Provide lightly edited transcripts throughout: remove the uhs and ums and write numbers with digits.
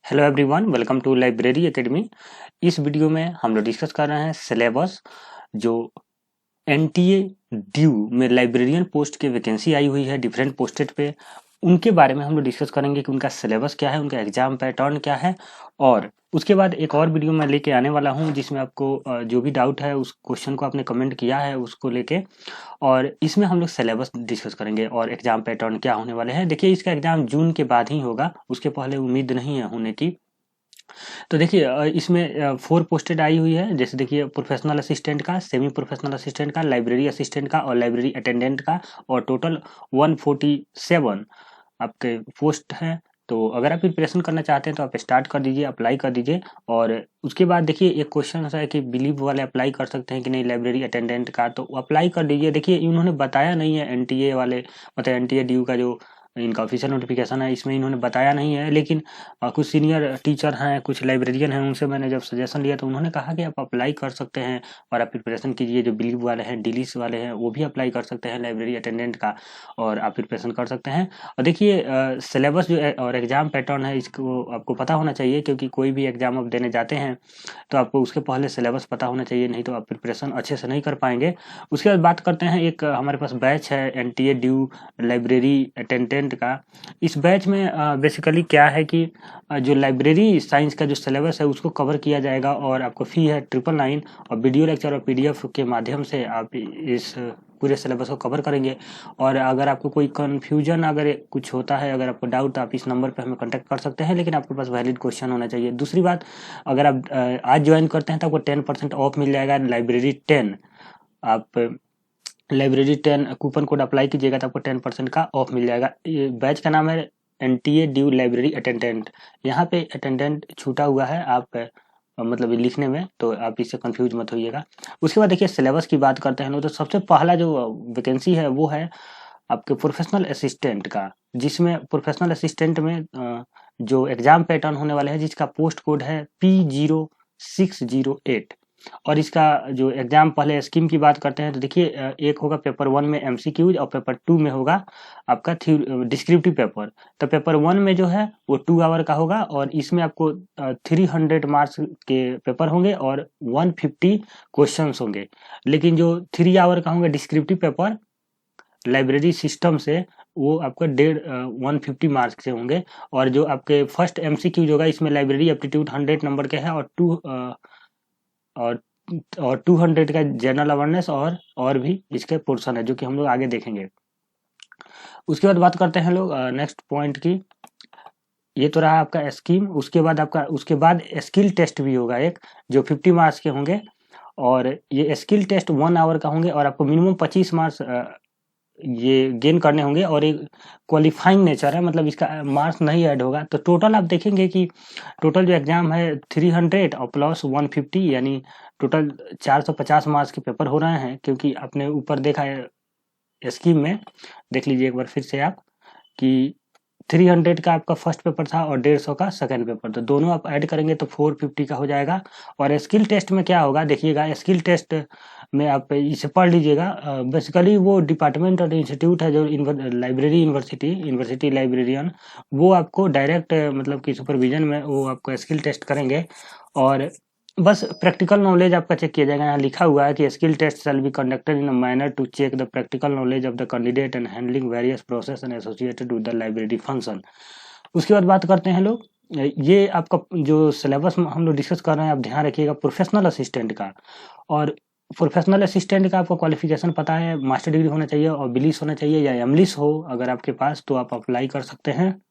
Hello everyone, welcome to library academy. इस video में हम लोग डिस्कस कर रहे हैं सिलेबस जो एनटीए ड्यू में लाइब्रेरियन पोस्ट की वैकेंसी आई हुई है डिफरेंट पोस्टेड पे। उनके बारे में हम लोग डिस्कस करेंगे कि उनका सिलेबस क्या है, उनका एग्जाम पैटर्न क्या है। और उसके बाद एक और वीडियो मैं लेके आने वाला हूं जिसमें आपको जो भी डाउट है उस क्वेश्चन को आपने कमेंट किया है उसको लेके, और इसमें हम लोग सिलेबस डिस्कस करेंगे और एग्जाम पैटर्न क्या होने वाले हैं। देखिए, इसका एग्जाम जून के बाद ही होगा, उसके पहले उम्मीद नहीं है होने की। तो देखिए, इसमें 4 पोस्टेड आई हुई है। जैसे देखिए, प्रोफेशनल असिस्टेंट का, सेमी प्रोफेशनल असिस्टेंट का, लाइब्रेरी असिस्टेंट का और लाइब्रेरी अटेंडेंट का, और टोटल 147 आपके पोस्ट हैं। तो अगर आप प्रिपरेशन करना चाहते हैं तो आप स्टार्ट कर दीजिए, अप्लाई कर दीजिए। और उसके बाद देखिए, एक क्वेश्चन है कि बिलीव वाले अप्लाई कर सकते हैं कि नहीं लाइब्रेरी अटेंडेंट का, तो अप्लाई कर दीजिए। देखिए, इन्होंने बताया नहीं है एनटीए वाले, मतलब एनटीए ड्यू का जो इनका ऑफिशियल नोटिफिकेशन है इसमें इन्होंने बताया नहीं है। लेकिन कुछ सीनियर टीचर हैं, कुछ लाइब्रेरियन हैं, उनसे मैंने जब सजेशन लिया तो उन्होंने कहा कि आप अप्लाई कर सकते हैं और आप प्रिपरेशन कीजिए। जो बिलीव वाले हैं, डिलीस वाले हैं, वो भी अप्लाई कर सकते हैं लाइब्रेरी अटेंडेंट का, और आप प्रिपरेशन कर सकते हैं। और देखिए, सिलेबस जो है और एग्जाम पैटर्न है इसको आपको पता होना चाहिए, क्योंकि कोई भी एग्जाम आप देने जाते हैं तो आपको उसके पहले सिलेबस पता होना चाहिए, नहीं तो आप प्रिपरेशन अच्छे से नहीं कर पाएंगे। उसके बाद बात करते हैं, एक हमारे पास बैच है एनटीए ड्यू लाइब्रेरी अटेंडेंट का। इस बैच में बेसिकली क्या है कि जो लाइब्रेरी साइंस का जो सिलेबस है उसको कवर किया जाएगा, और आपको फी है 999, और वीडियो लेक्चर और पीडीएफ के माध्यम से आप इस पूरे सिलेबस को कवर करेंगे। और अगर आपको कोई कन्फ्यूजन अगर कुछ होता है, अगर आपको डाउट, आप इस नंबर पर हमें कॉन्टैक्ट कर सकते हैं, लेकिन आपके पास वैलिड क्वेश्चन होना चाहिए। दूसरी बात, अगर आप आज ज्वाइन करते हैं तो आपको 10% ऑफ मिल जाएगा। लाइब्रेरी 10, आप लाइब्रेरी 10 कूपन कोड अप्लाई कीजिएगा तो आपको 10% का ऑफ मिल जाएगा। ये बैच का नाम है एनटीए ड्यू लाइब्रेरी अटेंडेंट। यहाँ पे अटेंडेंट छूटा हुआ है, आप मतलब ये लिखने में, तो आप इससे कंफ्यूज मत होइएगा। उसके बाद देखिए, सिलेबस की बात करते हैं लोग, तो सबसे पहला जो वैकेंसी है वो है आपके प्रोफेशनल असिस्टेंट का, जिसमें प्रोफेशनल असिस्टेंट में जो एग्जाम पैटर्न होने वाले हैं जिसका पोस्ट कोड है P0608। और इसका जो एग्जाम, पहले स्कीम की बात करते हैं तो देखिए, एक होगा पेपर 1 में एमसीक्यूज, और पेपर 2 में होगा आपका डिस्क्रिप्टिव पेपर। तो पेपर 1 में जो है वो 2 आवर का होगा, और इसमें आपको 300 मार्क्स के पेपर होंगे और 150 क्वेश्चंस होंगे। लेकिन जो 3 आवर का होंगे डिस्क्रिप्टिव पेपर लाइब्रेरी सिस्टम से, वो आपका 150 मार्क्स से होंगे। और जो आपके फर्स्ट एमसीक्यूज होगा इसमें लाइब्रेरी एप्टीट्यूड 100 नंबर के है, और 200 का जनरल अवेयरनेस, और भी इसके पोर्शन है जो कि हम लोग आगे देखेंगे। उसके बाद बात करते हैं लोग नेक्स्ट पॉइंट की। ये तो रहा आपका स्कीम। उसके बाद स्किल टेस्ट भी होगा एक, जो 50 मार्क्स के होंगे, और ये स्किल टेस्ट 1 आवर का होंगे, और आपको मिनिमम 25 मार्क्स ये गेन करने होंगे। और एक क्वालिफाइंग नेचर है, मतलब इसका मार्क्स नहीं ऐड होगा। तो टोटल आप देखेंगे कि टोटल जो एग्जाम है 300 और प्लस 150, यानी टोटल 450 मार्क्स के पेपर हो रहे हैं। क्योंकि आपने ऊपर देखा है स्कीम में, देख लीजिए एक बार फिर से आप, कि 300 का आपका फर्स्ट पेपर था और 150 का सेकंड पेपर, तो दोनों आप ऐड करेंगे तो 450 का हो जाएगा। और स्किल टेस्ट में क्या होगा देखिएगा, स्किल टेस्ट में आप इसे पढ़ लीजिएगा। बेसिकली वो डिपार्टमेंट और इंस्टीट्यूट है जो लाइब्रेरी यूनिवर्सिटी लाइब्रेरियन, वो आपको डायरेक्ट मतलब कि सुपरविजन में वो आपको स्किल टेस्ट करेंगे। और बस प्रैक्टिकल नॉलेज आपका चेक किया जाएगा। यहाँ लिखा हुआ है कि skill test shall be conducted in a manner to check the practical knowledge of the candidate and handling various process and associated with the library function. उसके बाद बात करते हैं लोग, ये आपका जो सिलेबस हम लोग डिस्कस कर रहे हैं, आप ध्यान रखिएगा प्रोफेशनल असिस्टेंट का। और प्रोफेशनल असिस्टेंट का आपको क्वालिफिकेशन पता है, मास्टर डिग्री होना चाहिए, और बिलिस होना चाहिए या एमलिस हो अगर आपके पास, तो आप अप्लाई कर सकते हैं।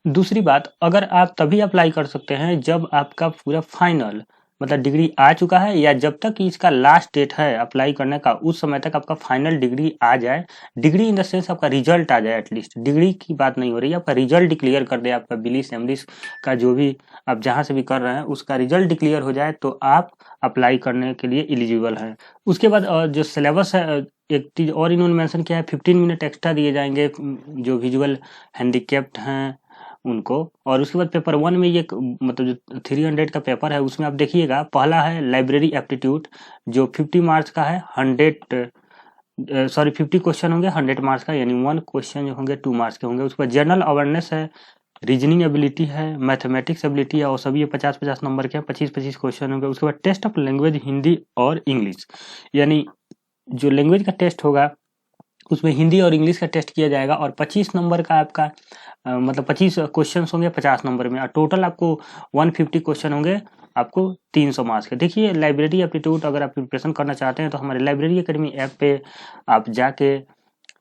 दूसरी बात, अगर आप तभी अप्लाई कर सकते हैं जब आपका पूरा फाइनल मतलब डिग्री आ चुका है, या जब तक कि इसका लास्ट डेट है अप्लाई करने का उस समय तक आपका फाइनल डिग्री आ जाए। डिग्री इन द सेंस आपका रिजल्ट आ जाए, एटलीस्ट डिग्री की बात नहीं हो रही है, आपका रिजल्ट डिक्लेयर कर दे, आपका बिलिस एमलिस का जो भी आप जहां से भी कर रहे हैं उसका रिजल्ट डिक्लेयर हो जाए, तो आप अप्लाई करने के लिए एलिजिबल हैं। उसके बाद जो सिलेबस है, एक चीज और इन्होंने मेंशन किया है, 15 मिनट एक्स्ट्रा दिए जाएंगे जो विजुअल हैंडीकेप्ड हैं उनको। और उसके बाद पेपर 1 में ये मतलब जो 300 का पेपर है उसमें आप देखिएगा, पहला है लाइब्रेरी एप्टीट्यूड जो 50 मार्क्स का है। 50 क्वेश्चन होंगे 100 मार्क्स का, यानी 1 क्वेश्चन जो होंगे 2 मार्क्स के होंगे। उसके बाद जनरल अवेयरनेस है रीजनिंग एबिलिटी है, मैथमेटिक्स एबिलिटी है, और सभी ये 50-50 नंबर के 25-25 क्वेश्चन होंगे। उसके बाद टेस्ट ऑफ लैंग्वेज हिंदी और इंग्लिश, यानी जो लैंग्वेज का टेस्ट होगा उसमें हिंदी और इंग्लिश का टेस्ट किया जाएगा, और 25 नंबर का आपका मतलब 25 क्वेश्चन होंगे 50 नंबर में, और टोटल आपको 150 क्वेश्चन होंगे आपको 300 मार्क्स के। देखिए लाइब्रेरी एप्टीट्यूड अगर आप प्रिपरेशन करना चाहते हैं तो हमारे लाइब्रेरी एकेडमी ऐप पे आप जाके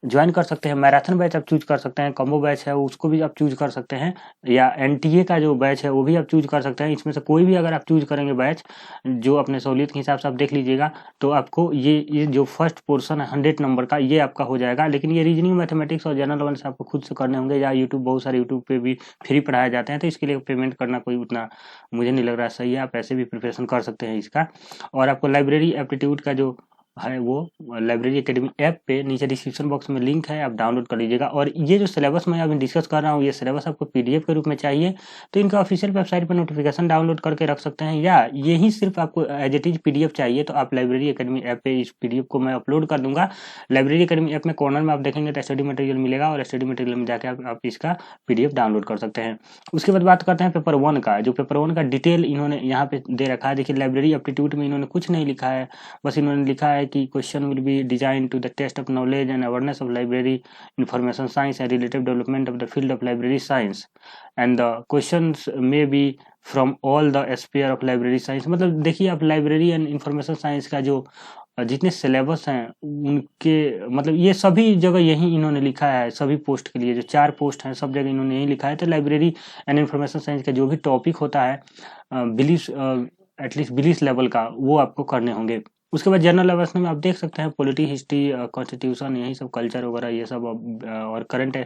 ज्वाइन कर सकते हैं। मैराथन बैच आप चूज कर सकते हैं, कॉम्बो बैच है उसको भी आप चूज कर सकते हैं, या एनटीए का जो बैच है वो भी आप चूज कर सकते हैं। इसमें से कोई भी अगर आप चूज करेंगे बैच जो अपने सहूलियत के हिसाब से आप देख लीजिएगा, तो आपको ये जो फर्स्ट पोर्शन है 100 नंबर का ये आपका हो जाएगा। लेकिन ये रीजनिंग, मैथमेटिक्स और जनरल अवेयरनेस आपको खुद से करने होंगे, या यूट्यूब, बहुत सारे यूट्यूब पे भी फ्री पढ़ाए जाते हैं, तो इसके लिए पेमेंट करना कोई उतना मुझे नहीं लग रहा सही है। आप ऐसे भी प्रिपरेशन कर सकते हैं इसका। और आपको लाइब्रेरी एप्टीट्यूड का जो है वो लाइब्रेरी एकेडमी ऐप पे नीचे डिस्क्रिप्शन बॉक्स में लिंक है, आप डाउनलोड कर लीजिएगा। और ये जो सिलेबस मैं अभी डिस्कस कर रहा हूँ, ये सिलेबस आपको पीडीएफ के रूप में चाहिए तो इनका ऑफिशियल वेबसाइट पर नोटिफिकेशन डाउनलोड करके रख सकते हैं, या यही सिर्फ आपको एज इट इज पीडीएफ चाहिए तो आप लाइब्रेरी एकेडमी ऐप पे इस पीडीएफ को मैं अपलोड कर दूंगा। लाइब्रेरी एकेडमी ऐप में कॉर्नर में आप देखेंगे तो स्टडी मटेरियल मिलेगा, और स्टडी मटेरियल में जाकर आप इसका पीडीएफ डाउनलोड कर सकते हैं। उसके बाद बात करते हैं पेपर 1 का। जो पेपर 1 का डिटेल इन्होंने यहाँ पे दे रखा है, देखिए लाइब्रेरी एप्टीट्यूड में इन्होंने कुछ नहीं लिखा है, बस इन्होंने लिखा है कि question will be designed to the test of knowledge and awareness of library information science and relative development of the field of library science, and the questions may be from all the sphere of library science. मतलब देखिए आप library and information science का जो जितने syllabus हैं उनके मतलब ये सभी जगह यही इन्होंने लिखा है, सभी पोस्ट के लिए जो 4 पोस्ट हैं सब जगह इन्होंने यही लिखा है। तो लाइब्रेरी एंड इंफॉर्मेशन साइंस का जो भी टॉपिक होता है बिलीफ एटलीस्ट 20 लेवल का वो आपको करने होंगे। उसके बाद जनरल अवेयरनेस में आप देख सकते हैं पॉलिटी, हिस्ट्री, कॉन्स्टिट्यूशन, यही सब कल्चर वगैरह ये सब, और करंट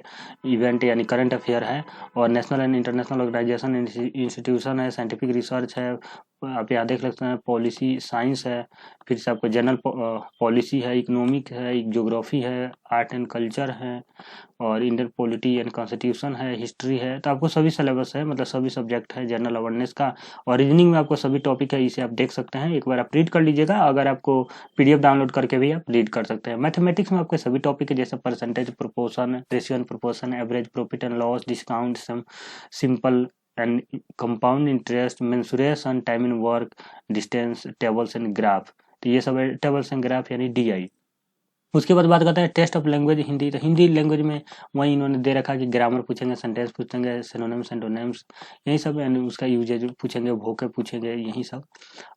इवेंट यानी करंट अफेयर है, और national and international organisation institution है, साइंटिफिक रिसर्च है, आप यहाँ देख सकते हैं पॉलिसी साइंस है, फिर से आपको जनरल पॉलिसी है, इकोनॉमिक है, ज्योग्राफी है, आर्ट एंड कल्चर है, और इंडियन पॉलिटी एंड कॉन्स्टिट्यूशन है, हिस्ट्री है। तो आपको सभी सिलेबस है, मतलब सभी सब्जेक्ट है जनरल अवेयरनेस का, और रीजनिंग में आपको सभी टॉपिक है, इसे आप देख सकते हैं, एक बार आप रीड कर लीजिएगा। अगर आपको पीडीएफ डाउनलोड करके भी आप रीड कर सकते हैं। मैथमेटिक्स में आपके सभी टॉपिक है, जैसे percentage, proportion, ratio and proportion, average, profit and loss, discount, simple and compound interest, mensuration, time in work, distance, tables and graph. तो ये सब है टेबल्स एंड ग्राफ यानी डीआई। उसके बाद बात करते हैं टेस्ट ऑफ लैंग्वेज हिंदी। तो हिंदी लैंग्वेज में वही इन्होंने दे रखा कि ग्रामर पूछेंगे, सेंटेंस पूछेंगे, सिनोनिम्स एंटोनिम्स, यही सब उसका यूजेज पूछेंगे, वोकैब पूछेंगे, यही सब।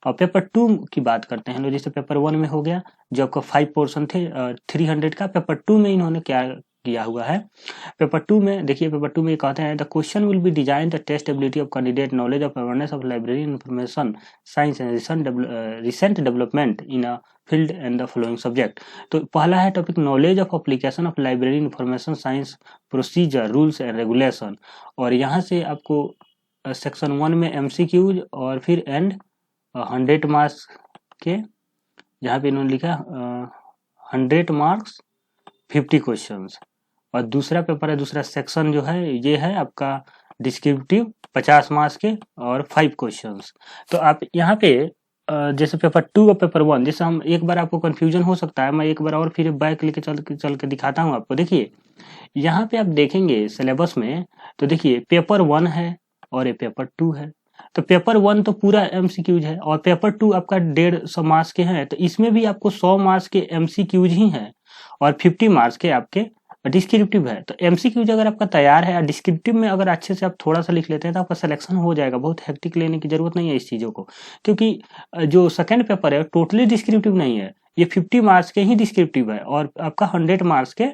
और पेपर 2 की बात करते हैं, जैसे पेपर 1 में हो गया जो आपका 5 पोर्शन थे 300 का, पेपर 2 में इन्होंने क्या किया हुआ है। पेपर 2 में देखिए, पेपर 2 में ये कहते हैं the question will be design the test ability of candidate knowledge of awareness of library information science and recent development in a field and the following subject. तो पहला है topic knowledge of application of library information science procedure rules and regulation, और यहाँ से आपको section 1 में MCQs और फिर एंड 100 मार्क्स के, यहाँ पे इन्होंने लिखा 100 मार्क्स 50 क्वेश्चंस। और दूसरा पेपर है, दूसरा सेक्शन जो है ये है आपका डिस्क्रिप्टिव 50 मार्क्स के और 5 क्वेश्चंस। तो आप यहाँ पे जैसे पेपर 2 और पेपर 1, जैसे हम एक बार आपको कंफ्यूजन हो सकता है, मैं एक बार और फिर बैक लेके चल के दिखाता हूँ आपको। देखिए यहाँ पे आप देखेंगे सिलेबस में, तो देखिए पेपर 1 है और ये पेपर 2 है। तो पेपर 1 तो पूरा एमसीक्यूज है, और पेपर 2 आपका 150 मार्क्स के हैं, तो इसमें भी आपको 100 मार्क्स के एमसीक्यूज ही हैं और 50 मार्क्स के आपके डिस्क्रिप्टिव है। तो एमसीक्यूज अगर आपका तैयार है, डिस्क्रिप्टिव में अगर अच्छे से आप थोड़ा सा लिख लेते हैं तो आपका सिलेक्शन हो जाएगा। बहुत हेक्टिक लेने की जरूरत नहीं है इस चीजों को, क्योंकि जो सेकंड पेपर है टोटली डिस्क्रिप्टिव नहीं है, ये 50 मार्क्स के ही डिस्क्रिप्टिव है, और आपका 100 मार्क्स के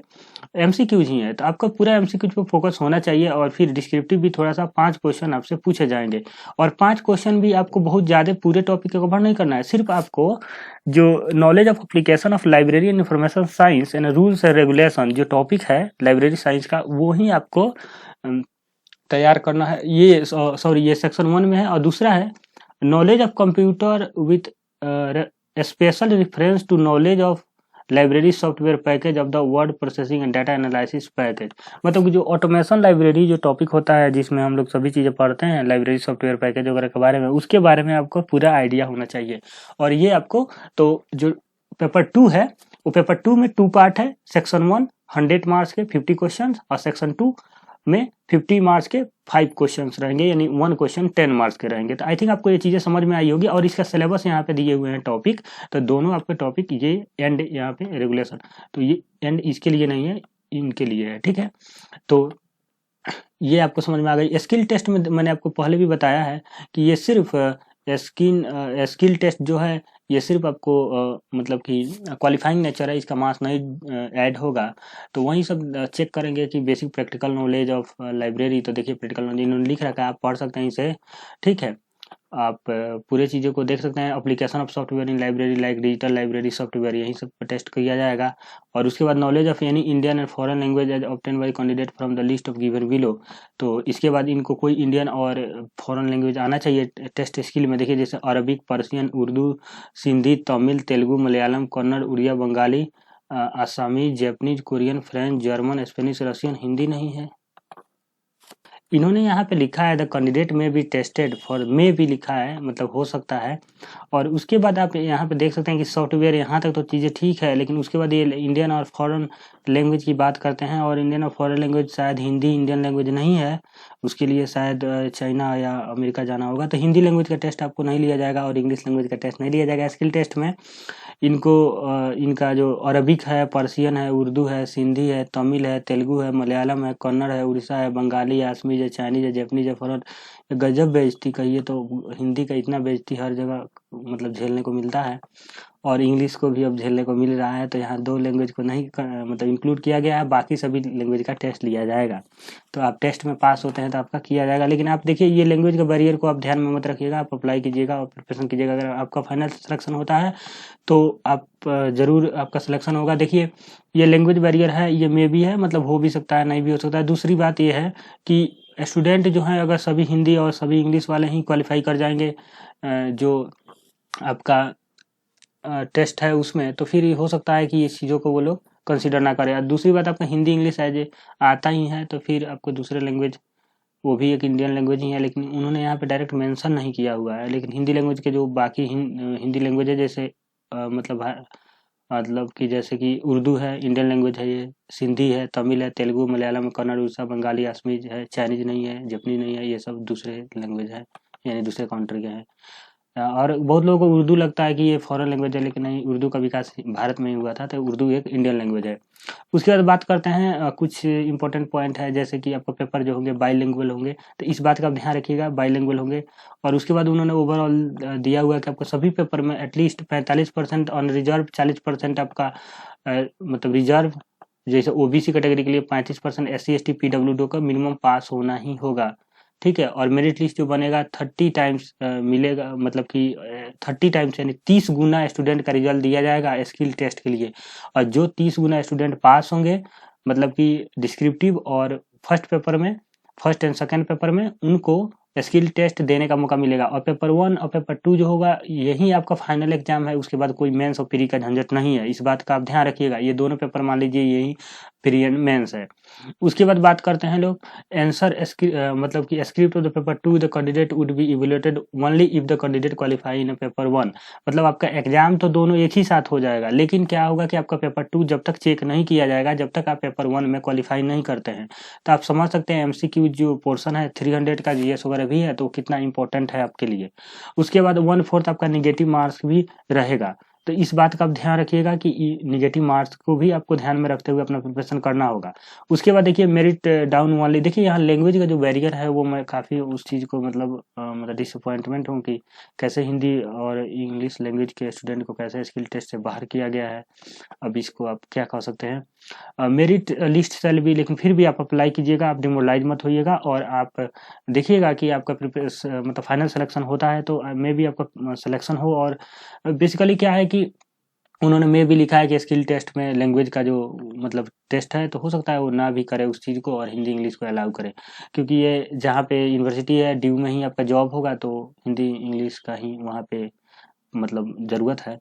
एमसीक्यूज ही है। तो आपका पूरा एमसीक्यूज पे फोकस होना चाहिए, और फिर डिस्क्रिप्टिव भी थोड़ा सा 5 क्वेश्चन आपसे पूछे जाएंगे, और 5 क्वेश्चन भी आपको बहुत ज्यादा पूरे टॉपिक को कवर नहीं करना है। सिर्फ आपको जो knowledge of application of library and information science and rules and regulation जो टॉपिक है लाइब्रेरी साइंस का, वो ही आपको तैयार करना है। ये सॉरी ये सेक्शन 1 में है। और दूसरा है knowledge of computer with special reference to knowledge of library software package of the word processing and data analysis package. मतलब कि जो ऑटोमेशन लाइब्रेरी जो टॉपिक होता है जिसमें हम लोग सभी चीजें पढ़ते हैं लाइब्रेरी सॉफ्टवेयर पैकेज वगैरह के बारे में, उसके बारे में आपको पूरा आइडिया होना चाहिए। और ये आपको तो जो पेपर 2 है वो पेपर 2 में 2 पार्ट है। सेक्शन 1 100 मार्क्स के 50 क्वेश्चन, और सेक्शन 2 में 50 मार्क्स के 5 क्वेश्चंस रहेंगे, यानी 1 क्वेश्चन 10 मार्क्स के रहेंगे। तो आई थिंक आपको ये चीज़ें समझ में आई होगी। और इसका सिलेबस यहाँ पे दिए हुए हैं टॉपिक, तो दोनों आपके टॉपिक ये एंड यहाँ पे रेगुलेशन, तो ये एंड इसके लिए नहीं है, इनके लिए है, ठीक है। तो ये आपको समझ में आ गई। स्किल टेस्ट में मैंने आपको पहले भी बताया है कि ये सिर्फ स्किल टेस्ट जो है ये सिर्फ आपको मतलब कि क्वालिफाइंग नेचर है, इसका मार्क्स नहीं ऐड होगा। तो वही सब चेक करेंगे कि basic practical knowledge of library. तो देखिए प्रैक्टिकल नॉलेज इन्होंने लिख रखा है, आप पढ़ सकते हैं इसे, ठीक है। आप पूरे चीज़ों को देख सकते हैं। Application of software in library like digital library software, यही सब पर टेस्ट किया जाएगा। और उसके बाद knowledge of any Indian and foreign language as obtain by candidate from the list of given below. तो इसके बाद इनको कोई इंडियन और फॉरेन लैंग्वेज आना चाहिए टेस्ट स्किल में। देखिए जैसे अरबिक, पर्शियन, उर्दू, सिंधी, तमिल, तेलुगु, मलयालम, कन्नड़, उड़िया, बंगाली, आसामी, Japanese, Korean, French, German, Spanish, Russian, Hindi नहीं है। इन्होंने यहाँ पे लिखा है द कैंडिडेट में बी टेस्टेड फॉर, में भी लिखा है, मतलब हो सकता है। और उसके बाद आप यहाँ पे देख सकते हैं कि सॉफ्टवेयर, यहाँ तक तो चीज़ें ठीक है, लेकिन उसके बाद ये इंडियन और फॉरेन लैंग्वेज की बात करते हैं। और इंडियन और फॉरेन लैंग्वेज शायद हिंदी इंडियन लैंग्वेज नहीं है, उसके लिए शायद चाइना या अमेरिका जाना होगा। तो हिंदी लैंग्वेज का टेस्ट आपको नहीं लिया जाएगा और इंग्लिश लैंग्वेज का टेस्ट नहीं लिया जाएगा स्किल टेस्ट में। इनको इनका जो अरबिक है, पर्शियन है, उर्दू है, सिंधी है, तमिल है, तेलुगु है, मलयालम है, कन्नड़ है, उड़ीसा है, बंगाली है, असमीज है, चाइनीज है, जापानीज है, फॉरेन। गजब बेइज्जती कहिए तो, हिंदी का इतना बेइज्जती हर जगह मतलब झेलने को मिलता है, और इंग्लिश को भी अब झेलने को मिल रहा है। तो यहाँ 2 लैंग्वेज को नहीं मतलब इंक्लूड किया गया है, बाकी सभी लैंग्वेज का टेस्ट लिया जाएगा। तो आप टेस्ट में पास होते हैं तो आपका किया जाएगा। लेकिन आप देखिए ये लैंग्वेज का बैरियर को आप ध्यान में मत रखिएगा, आप अप्लाई कीजिएगा और प्रिपरेशन कीजिएगा। अगर आपका फाइनल सिलेक्शन होता है तो आप ज़रूर आपका सिलेक्शन होगा। देखिए ये लैंग्वेज बैरियर है, ये मे भी है, मतलब हो भी सकता है, नहीं भी हो सकता है। दूसरी बात ये है कि स्टूडेंट जो हैं अगर सभी हिंदी और सभी इंग्लिश वाले ही क्वालिफाई कर जाएंगे जो आपका टेस्ट है उसमें, तो फिर हो सकता है कि इस चीज़ों को वो लोग कंसिडर ना करें। और दूसरी बात आपका हिंदी इंग्लिश एज आता ही है, तो फिर आपको दूसरे लैंग्वेज, वो भी एक इंडियन लैंग्वेज ही है, लेकिन उन्होंने यहाँ पे डायरेक्ट मेंशन नहीं किया हुआ है। लेकिन हिंदी लैंग्वेज के जो बाकी हिंदी लैंग्वेज है, जैसे मतलब कि जैसे कि उर्दू है, इंडियन लैंग्वेज है, ये सिंधी है, तमिल है, तेलुगु, मलयालम, कन्नड़, उड़ीसा, बंगाली, असमीज है, चाइनीज नहीं है, जापानी नहीं है, ये सब दूसरे लैंग्वेज है, यानी दूसरे कंट्री के हैं। और बहुत लोगों को उर्दू लगता है कि ये फॉरेन लैंग्वेज है, लेकिन नहीं, उर्दू का विकास भारत में ही हुआ था, तो उर्दू एक इंडियन लैंग्वेज है। उसके बाद बात करते हैं कुछ इंपॉर्टेंट पॉइंट है, जैसे कि आपका पेपर जो होंगे बाईलिंगुअल होंगे, तो इस बात का आप ध्यान रखिएगा, बाईलिंगुअल होंगे। और उसके बाद उन्होंने ओवरऑल दिया हुआ है कि आपको सभी पेपर में एटलीस्ट 45% ऑन रिजर्व, 40% आपका मतलब रिजर्व, जैसे ओबीसी कैटेगरी के लिए 35%, SC ST PWD का मिनिमम पास होना ही होगा, ठीक है। और मेरिट लिस्ट जो बनेगा 30 टाइम्स मिलेगा, मतलब कि 30 टाइम्स यानी 30 गुना स्टूडेंट का रिजल्ट दिया जाएगा स्किल टेस्ट के लिए। और जो 30 गुना स्टूडेंट पास होंगे, मतलब कि डिस्क्रिप्टिव और फर्स्ट एंड सेकंड पेपर में उनको स्किल टेस्ट देने का मौका मिलेगा। और पेपर 1 और पेपर 2 जो होगा यही आपका फाइनल एग्जाम है, उसके बाद कोई मेंस और प्री का झंझट नहीं है, इस बात का आप ध्यान रखिएगा। ये दोनों पेपर मान लीजिए यही प्री एंड मेंस है। उसके बाद बात करते हैं लोग आंसर मतलब कि script of the paper 2 the candidate would be evaluated only if the candidate qualify in paper 1। मतलब आपका एग्जाम तो दोनों एक ही साथ हो जाएगा, लेकिन क्या होगा कि आपका पेपर 2 जब तक चेक नहीं किया जाएगा, जब तक आप पेपर 1 में क्वालिफाई नहीं करते हैं। तो आप समझ सकते हैं MCQ जो पोर्शन है 300 का GS वगैरह भी है, तो कितना इंपॉर्टेंट है आपके लिए। उसके बाद 1/4 आपका निगेटिव मार्क्स भी रहेगा। तो इस बात का आप ध्यान रखिएगा कि निगेटिव मार्क्स को भी आपको ध्यान में रखते हुए अपना प्रिपरेशन करना होगा। उसके बाद देखिए मेरिट डाउन वाले, देखिए यहाँ लैंग्वेज का जो बैरियर है वो मैं काफ़ी उस चीज़ को मतलब डिसअपॉइंटमेंट हूँ कि कैसे हिंदी और इंग्लिश लैंग्वेज के स्टूडेंट को कैसे स्किल टेस्ट से बाहर किया गया है। अब इसको आप क्या कह सकते हैं, मेरिट लिस्ट सेल भी, लेकिन फिर भी आप अप्लाई कीजिएगा, आप डिमोरलाइज मत होइएगा। और आप देखिएगा कि आपका मतलब फाइनल सिलेक्शन होता है तो मे भी आपका सिलेक्शन हो। और बेसिकली क्या है कि उन्होंने में भी लिखा है कि स्किल टेस्ट में लैंग्वेज का जो मतलब टेस्ट है, तो हो सकता है वो ना भी करे उस चीज़ को और हिंदी इंग्लिश को अलाउ करे, क्योंकि ये जहाँ पे यूनिवर्सिटी है ड्यू में ही आपका जॉब होगा, तो हिंदी इंग्लिश का ही वहाँ पे मतलब ज़रूरत है।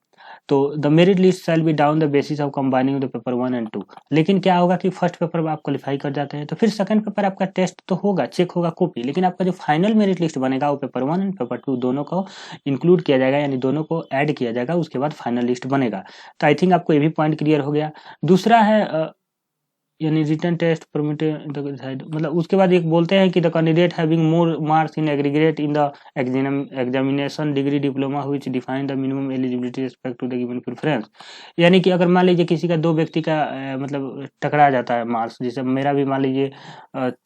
तो the merit list shall be down the basis of combining the paper 1 and 2। लेकिन क्या होगा कि फर्स्ट पेपर में आप क्वालिफाई कर जाते हैं तो फिर सेकंड पेपर आपका टेस्ट तो होगा, चेक होगा कॉपी, लेकिन आपका जो फाइनल मेरिट लिस्ट बनेगा वो पेपर 1 एंड पेपर 2 दोनों को इंक्लूड किया जाएगा, यानी दोनों को ऐड किया जाएगा, उसके बाद फाइनल लिस्ट बनेगा। तो आई थिंक आपको ये भी पॉइंट क्लियर हो गया। दूसरा है यानी रिटन टेस्ट परमिटेड मतलब उसके बाद एक बोलते हैं कि the candidate having more marks in aggregate in the examination degree diploma which define the minimum eligibility respect to the given preference. यानी कि अगर मान लीजिए किसी का दो व्यक्ति का मतलब टकरा जाता है मार्क्स, जैसे मेरा भी मान लीजिए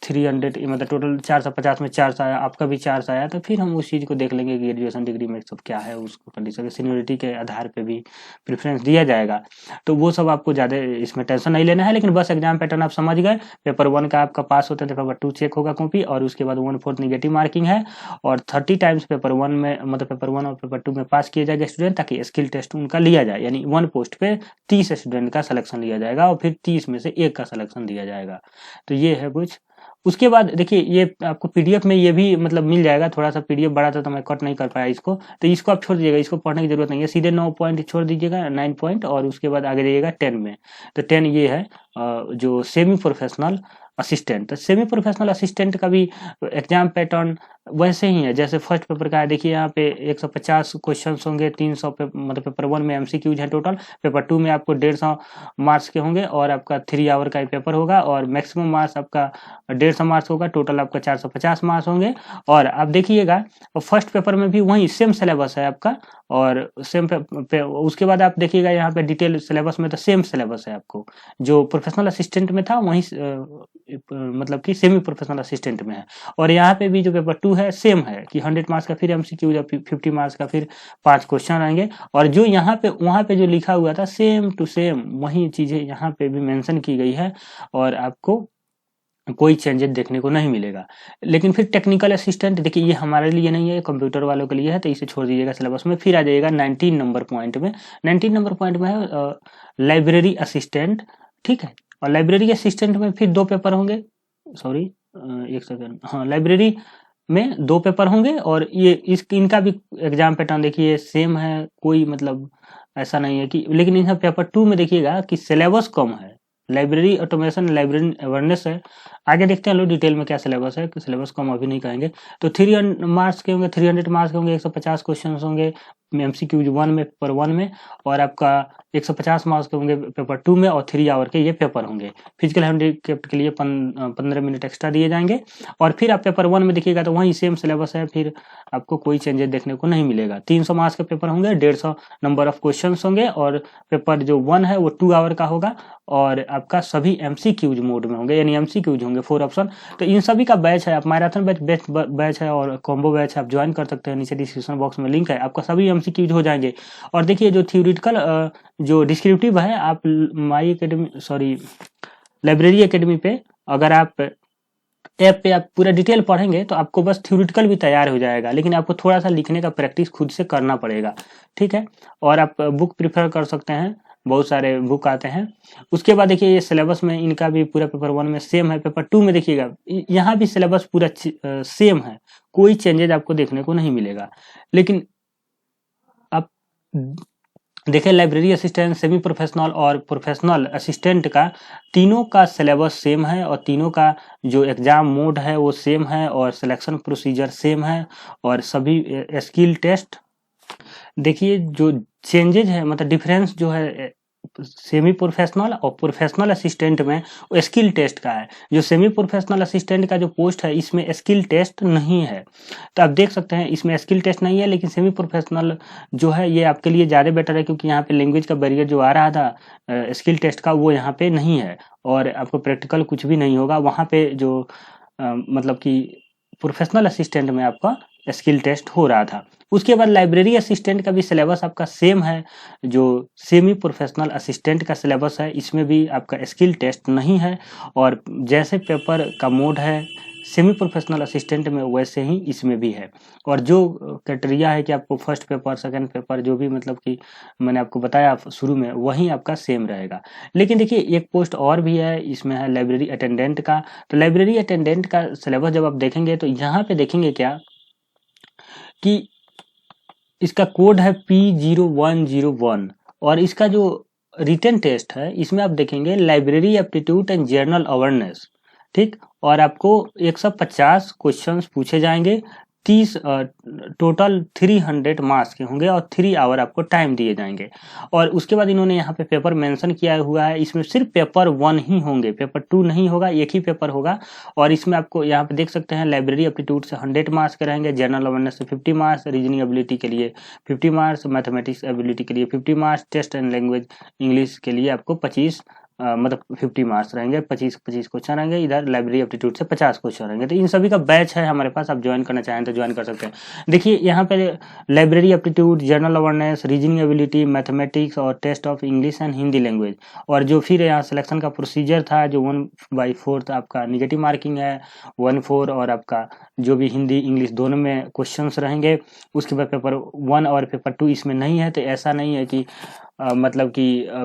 300 मतलब टोटल 450 में 400 आया, आपका भी 400 आया, तो फिर हम उस चीज़ को देख लेंगे कि ग्रेजुएशन डिग्री में सब क्या है, उसको कंडीशन सीनियरिटी के आधार पर भी प्रेफरेंस दिया जाएगा। तो वो सब आपको ज़्यादा इसमें टेंशन नहीं लेना है, लेकिन बस एग्जाम पैटर्न आप समझ गए। पेपर 1 का आपका पास होता है तो पेपर 2 चेक होगा कॉपी, और उसके बाद 1/4 नेगेटिव मार्किंग है, और 30 टाइम्स पेपर 1 में मतलब पेपर 1 और पेपर 2 में पास किया जाएगा स्टूडेंट, ताकि स्किल टेस्ट उनका लिया जाए। यानी 1 पोस्ट पे 30 स्टूडेंट का सिलेक्शन लिया जाएगा और फिर 30 में से 1 का सिलेक्शन दिया जाएगा। तो ये है कुछ। उसके बाद देखिए ये आपको पीडीएफ में ये भी मतलब मिल जाएगा, थोड़ा सा पीडीएफ बड़ा था तो मैं कट नहीं कर पाया इसको, तो इसको आप छोड़ दीजिएगा, इसको पढ़ने की जरूरत नहीं है, सीधे 9 पॉइंट छोड़ दीजिएगा, 9 पॉइंट, और उसके बाद आगे जाइएगा 10 में। तो 10 ये है जो सेमी प्रोफेशनल असिस्टेंट। तो सेमी प्रोफेशनल असिस्टेंट का भी एग्जाम पैटर्न वैसे ही है जैसे फर्स्ट पेपर का है। देखिए यहाँ पे 150 क्वेश्चन होंगे, 300 पे मतलब पेपर 1 में एमसीक्यूज है टोटल, पेपर 2 में आपको 150 मार्क्स के होंगे, और आपका 3 आवर का पेपर होगा, और मैक्सिमम मार्क्स आपका 150 मार्क्स होगा, टोटल आपका 450 मार्क्स होंगे। और आप देखिएगा फर्स्ट पेपर में भी वही सेम सिलेबस है आपका, और सेम उसके बाद आप देखिएगा यहाँ पे डिटेल सिलेबस में तो सेम सिलेबस है आपको, जो प्रोफेशनल असिस्टेंट में था वही मतलब कि सेमी प्रोफेशनल असिस्टेंट में है। और यहाँ पे भी जो पेपर 2 है सेम है कि 100 मार्क्स का फिर एमसीक्यू, 50 मार्क्स का फिर 5 क्वेश्चन आएंगे, और जो यहाँ पे वहाँ पे जो लिखा हुआ था सेम टू सेम वही चीजें यहाँ पे भी मेंशन की गई है, और आपको कोई चेंजेस देखने को नहीं मिलेगा। लेकिन फिर टेक्निकल असिस्टेंट देखिए ये हमारे लिए नहीं है, कंप्यूटर वालों के लिए है, तो इसे छोड़ दीजिएगा सिलेबस में। फिर आ जाइएगा 19 नंबर पॉइंट में। 19 नंबर पॉइंट में है लाइब्रेरी असिस्टेंट, ठीक है। और लाइब्रेरी असिस्टेंट में फिर 2 पेपर होंगे, सॉरी एक सेकंड, हाँ लाइब्रेरी में 2 पेपर होंगे, और ये इनका भी एग्जाम पैटर्न देखिए सेम है, कोई मतलब ऐसा नहीं है कि, लेकिन यहाँ पेपर 2 में देखिएगा कि सिलेबस कम है, लाइब्रेरी ऑटोमेशन लाइब्रेरी अवेयरनेस है। आगे देखते हैं लोग डिटेल में क्या सिलेबस है, सिलेबस को हम अभी नहीं कहेंगे। तो 300 मार्क्स के होंगे, 300 मार्क्स के होंगे, 150 क्वेश्चन होंगे एमसीक्यू 1 में पेपर 1 में, और आपका 150 मार्क्स के होंगे पेपर 2 में, और 3 आवर के ये पेपर होंगे। फिजिकल हैंडीकैप्ड के लिए 15 मिनट एक्स्ट्रा दिए जाएंगे। और फिर आप पेपर 1 में देखिएगा तो वही सेम सिलेबस है, फिर आपको कोई चेंजेस देखने को नहीं मिलेगा। 300 मार्क्स के पेपर होंगे, 150 नंबर ऑफ क्वेश्चन होंगे, और पेपर जो 1 है वो 2 आवर का होगा, और आपका सभी एमसीक्यूज मोड में होंगे, यानी एमसीक्यूज होंगे 4 ऑप्शन। तो इन सभी का बैच है, आप मैराथन बैच है और कॉम्बो बैच है, आप ज्वाइन कर सकते हैं, नीचे डिस्क्रिप्शन बॉक्स में लिंक है, आपका सभी एमसीक्यूज हो जाएंगे। और देखिए जो थ्योरेटिकल जो डिस्क्रिप्टिव है, आप माई एकेडमी सॉरी लाइब्रेरी एकेडमी पे अगर आप ऐप पे आप पूरा डिटेल पढ़ेंगे तो आपको बस थ्योरेटिकल भी तैयार हो जाएगा, लेकिन आपको थोड़ा सा लिखने का प्रैक्टिस खुद से करना पड़ेगा, ठीक है। और आप बुक प्रिफर कर सकते हैं, बहुत सारे बुक आते हैं। उसके बाद देखिए ये सिलेबस में इनका भी पूरा पेपर 1 में सेम है, पेपर 2 में देखिएगा यहाँ भी सिलेबस पूरा सेम है, कोई चेंजेज आपको देखने को नहीं मिलेगा। लेकिन आप देखिए लाइब्रेरी असिस्टेंट, सेमी प्रोफेशनल और प्रोफेशनल असिस्टेंट का तीनों का सिलेबस सेम है, और तीनों का जो एग्जाम मोड है वो सेम है, और सिलेक्शन प्रोसीजर सेम है, और सभी स्किल टेस्ट देखिए जो चेंजेज है मतलब डिफरेंस जो है सेमी प्रोफेशनल और प्रोफेशनल असिस्टेंट में वो स्किल टेस्ट का है। जो सेमी प्रोफेशनल असिस्टेंट का जो पोस्ट है इसमें स्किल टेस्ट नहीं है, तो आप देख सकते हैं इसमें स्किल टेस्ट नहीं है, लेकिन सेमी प्रोफेशनल जो है ये आपके लिए ज़्यादा बेटर है, क्योंकि यहाँ पे लैंग्वेज का बैरियर जो आ रहा था स्किल टेस्ट का वो यहाँ पे नहीं है, और आपको प्रैक्टिकल कुछ भी नहीं होगा वहाँ पे। जो मतलब कि प्रोफेशनल असिस्टेंट में आपका स्किल टेस्ट हो रहा था। उसके बाद लाइब्रेरी असिस्टेंट का भी सिलेबस आपका सेम है, जो सेमी प्रोफेशनल असिस्टेंट का सिलेबस है इसमें भी आपका स्किल टेस्ट नहीं है, और जैसे पेपर का मोड है सेमी प्रोफेशनल असिस्टेंट में वैसे ही इसमें भी है। और जो क्राइटेरिया है कि आपको फर्स्ट पेपर सेकंड पेपर जो भी मतलब कि मैंने आपको बताया शुरू में वही आपका सेम रहेगा। लेकिन देखिए एक पोस्ट और भी है, इसमें है लाइब्रेरी अटेंडेंट का। तो लाइब्रेरी अटेंडेंट का सिलेबस जब आप देखेंगे तो यहाँ पे देखेंगे क्या कि इसका कोड है P0101, और इसका जो रिटन टेस्ट है इसमें आप देखेंगे library aptitude and journal awareness, ठीक। और आपको 150 क्वेश्चंस पूछे जाएंगे, 30 टोटल 300 मार्क्स के होंगे और 3 आवर आपको टाइम दिए जाएंगे। और उसके बाद इन्होंने यहाँ पे पेपर मेंशन किया हुआ है, इसमें सिर्फ पेपर 1 ही होंगे, पेपर 2 नहीं होगा, एक ही पेपर होगा। और इसमें आपको यहाँ पे देख सकते हैं लाइब्रेरी एप्टीट्यूड से 100 मार्क्स के रहेंगे, जनरल अवेयरनेस से 50 मार्क्स, रीजनिंग एबिलिटी के लिए 50 मार्क्स, मैथमेटिक्स एबिलिटी के लिए 50 marks, test and language English के लिए आपको 25 मतलब 50 मार्क्स रहेंगे, 25 क्वेश्चन रहेंगे। इधर लाइब्रेरी एप्टीट्यूड से 50 क्वेश्चन रहेंगे। तो इन सभी का बैच है हमारे पास, आप ज्वाइन करना चाहें तो ज्वाइन कर सकते हैं। देखिए यहाँ पे library aptitude, general awareness, reasoning ability, mathematics और test of English and Hindi language. और जो फिर यहाँ सिलेक्शन का प्रोसीजर था, जो 1/4 आपका निगेटिव मार्किंग है, 1/4 और आपका जो भी हिंदी इंग्लिश दोनों में क्वेश्चन रहेंगे। उसके बाद पेपर 1 और पेपर 2 इसमें नहीं है। तो ऐसा नहीं है कि मतलब कि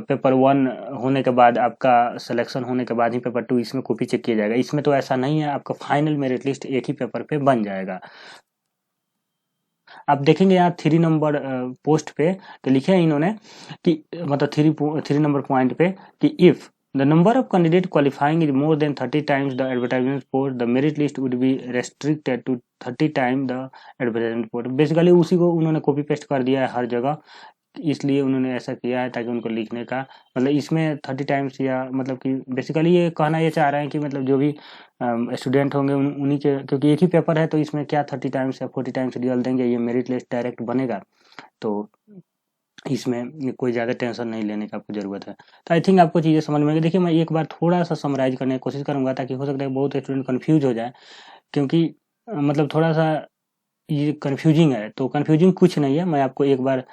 पेपर 1 होने के बाद आपका सिलेक्शन होने के बाद ही पेपर 2 इसमें कॉपी चेक किया जाएगा, इसमें तो ऐसा नहीं है। आपका फाइनल मेरिट लिस्ट एक ही पेपर पे बन जाएगा। आप देखेंगे यहाँ 3 नंबर पोस्ट पे तो लिखे हैं इन्होंने कि मतलब 3 नंबर पॉइंट पे कि if the number of candidate qualifying is more than 30 times the advertisement post, the merit list would be restricted to 30 times the advertisement post। Basically उसी को उन्होंने कॉपी पेस्ट कर दिया है हर जगह, इसलिए उन्होंने ऐसा किया है ताकि उनको लिखने का मतलब इसमें 30 टाइम्स या मतलब कि बेसिकली ये कहना ये चाह रहे हैं कि मतलब जो भी स्टूडेंट होंगे उन्हीं के, क्योंकि एक ही पेपर है तो इसमें क्या 30 टाइम्स या 40 टाइम्स रिजल्ट देंगे, ये मेरिट लिस्ट डायरेक्ट बनेगा। तो इसमें कोई ज़्यादा टेंशन नहीं लेने की आपको ज़रूरत है। तो आई थिंक आपको चीज़ें समझ में आएगी। देखिए मैं एक बार थोड़ा सा समराइज करने की कोशिश करूँगा ताकि हो सकता है बहुत स्टूडेंट कन्फ्यूज हो जाए, क्योंकि मतलब थोड़ा सा ये कन्फ्यूजिंग है। तो कन्फ्यूजिंग कुछ नहीं है, मैं आपको एक बार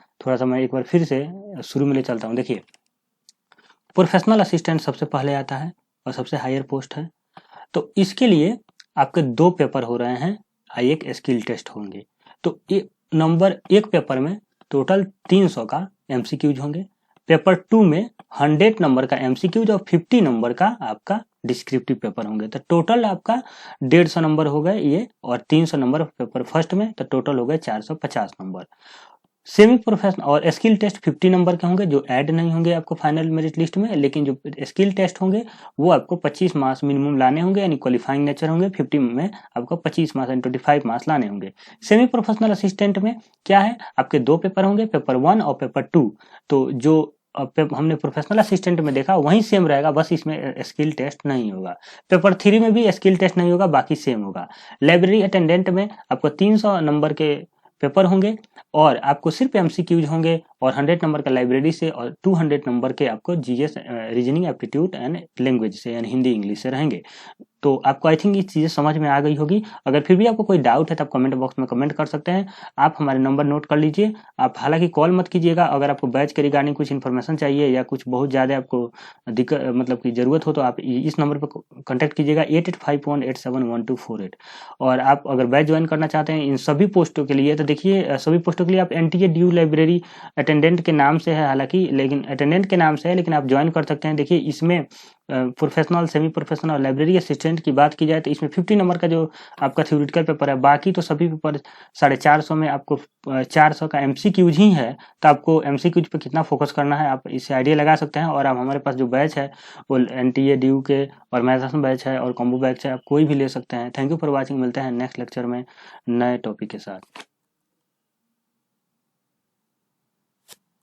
फिर से शुरू में ले चलता हूँ। देखिए प्रोफेशनल असिस्टेंट सबसे पहले आता है और सबसे हायर पोस्ट है। तो इसके लिए आपके 2 पेपर हो रहे हैं, एक स्किल टेस्ट होंगे। तो नंबर 1 पेपर में टोटल 300 का एमसीक्यूज होंगे, पेपर 2 में 100 नंबर का एमसीक्यूज और 50 नंबर का आपका डिस्क्रिप्टिव पेपर होंगे। तो टोटल आपका 150 नंबर हो गए ये, और 300 नंबर पेपर फर्स्ट में, तो टोटल हो गए 450 नंबर। सेमी प्रोफेशनल और स्किल टेस्ट 50 नंबर के होंगे जो ऐड नहीं होंगे आपको फाइनल मेरिट लिस्ट में, लेकिन जो स्किल टेस्ट होंगे वो आपको 25 मार्क्स मिनिमम लाने होंगे, यानी क्वालिफाइंग नेचर होंगे। 50 में आपको 25 मार्क्स एंड 25 मार्क्स लाने होंगे। सेमी प्रोफेशनल असिस्टेंट में क्या है, आपके 2 पेपर होंगे, पेपर 1 और पेपर 2। तो जो हमने प्रोफेशनल असिस्टेंट में देखा वही सेम रहेगा, बस इसमें स्किल टेस्ट नहीं होगा। पेपर 3 में भी स्किल टेस्ट नहीं होगा, बाकी सेम होगा। लाइब्रेरी अटेंडेंट में आपको 300 नंबर के पेपर होंगे और आपको सिर्फ एमसीक्यूज होंगे, और 100 नंबर का लाइब्रेरी से और 200 नंबर के आपको GS reasoning aptitude and language से यानी हिंदी इंग्लिश से रहेंगे। तो आपको आई थिंक ये चीज़ें समझ में आ गई होगी। अगर फिर भी आपको कोई डाउट है तो आप कमेंट बॉक्स में कमेंट कर सकते हैं। आप हमारे नंबर नोट कर लीजिए। आप हालांकि कॉल मत कीजिएगा, अगर आपको बैच के रिगार्डिंग कुछ इन्फॉर्मेशन चाहिए या कुछ बहुत ज़्यादा आपको दिक्कत मतलब की ज़रूरत हो तो आप इस नंबर पर कॉन्टैक्ट कीजिएगा 8851871248। और आप अगर बैच ज्वाइन करना चाहते हैं इन सभी पोस्टों के लिए, तो देखिए सभी पोस्टों के लिए आप एनटीए ड्यू लाइब्रेरी अटेंडेंट के नाम से है, हालांकि लेकिन अटेंडेंट के नाम से है, लेकिन आप ज्वाइन कर सकते हैं। देखिए इसमें प्रोफेशनल, सेमी प्रोफेशनल और लाइब्रेरी असिस्टेंट की बात की जाए तो इसमें 50 नंबर का जो आपका थ्योरेटिकल पेपर है, बाकी तो सभी पेपर 450 में आपको 400 का एमसीक्यूज ही है। तो आपको एमसीक्यूज पे कितना फोकस करना है आप इससे आइडिया लगा सकते हैं। और आप हमारे पास जो बैच है वो एनटीए ड्यू के और मैथमेटिक्स बैच है और कॉम्बो बैच है, आप कोई भी ले सकते हैं। Thank you for watching. मिलते हैं नेक्स्ट लेक्चर में नए टॉपिक के साथ।